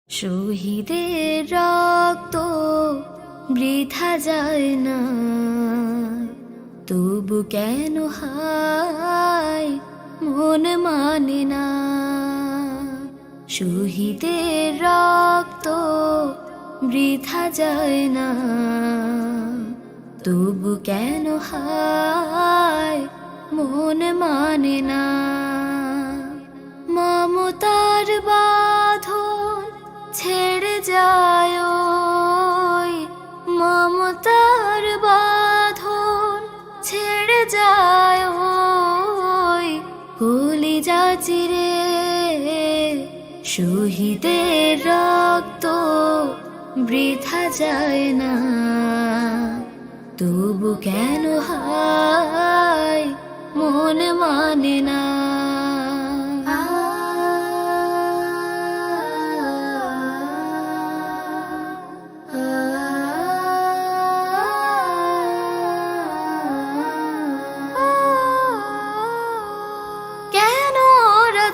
শহীদের রক্ত বৃথা যায় না, তবু কেন হায় মন মানে না। শহীদের রক্ত বৃথা যায় না, তবু কেন হায় মন মানে না। মমতার বাঁধন ছেড়ে যায়, মমতার বাঁধন ছেড়ে যায়, কলিজা চিরে শহীদের রক্ত বৃথা যায় না, তবু কেন হায় মন মানে না।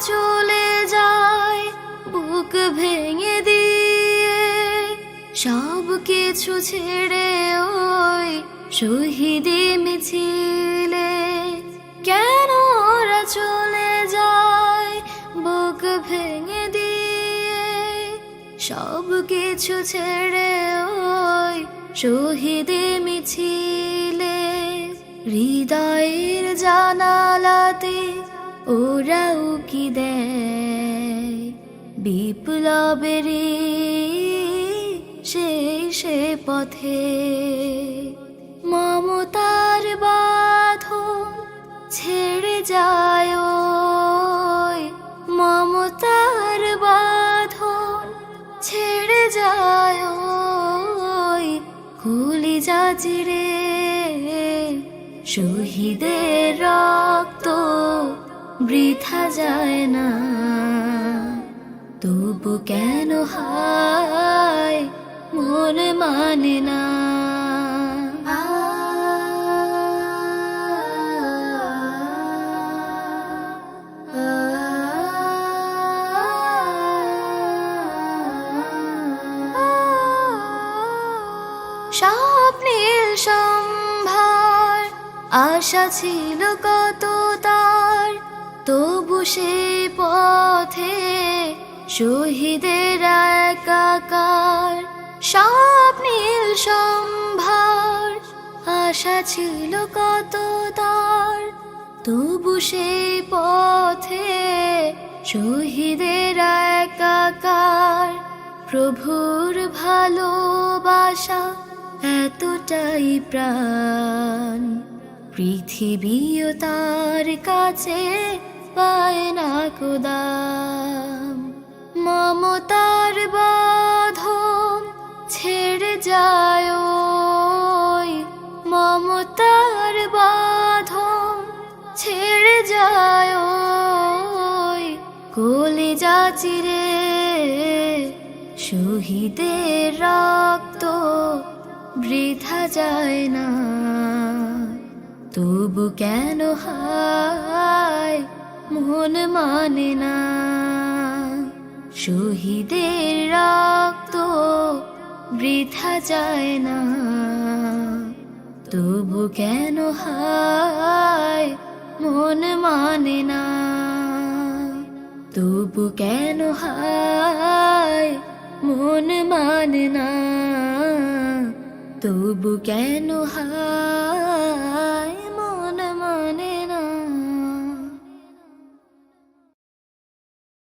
চলে যায় বুক ভেঙে দিয়ে, সব কিছু ছেড়ে ওই শহীদি মিছিলে। কেন ওরা চলে যায় বুক ভেঙে দিয়ে, সব কিছু ছেড়ে ওই শহীদি মিছিলে। হৃদয়ের জানালাতে ওরা উকি দেয় বিপ্লবেরই সে পথে। মমতার বাঁধন ছেড়ে যায়, মমতার বাঁধন ছেড়ে যায়, কলিজা চিরে শহীদের রক্ত বৃথা যায় না, তবু কেন হায় মন মানে না। স্বপ্নের সম্ভার আশা ছিল কত তার, তবু সে পথে শহীদের একাকার। স্বপ্নের সম্ভার আশা ছিল কত তার, তবু সে পথে শহীদের একাকার। প্রভুর ভালোবাসা এতটাই প্রাণ, পৃথিবীও তার কাছে পায় না কোদাম। মমতার বাঁধন ছেড়ে যায়, মমতার বাঁধন ছেড়ে যায়, কলিজা চিরে শহীদের রক্ত বৃথা যায় না, তবু কেন হায় মন মানে না। শহীদের রক্ত বৃথা যায় না, তবু কেন হায় মন মানে না, তবু কেন হায় মন মানে না, তবু কেন হায়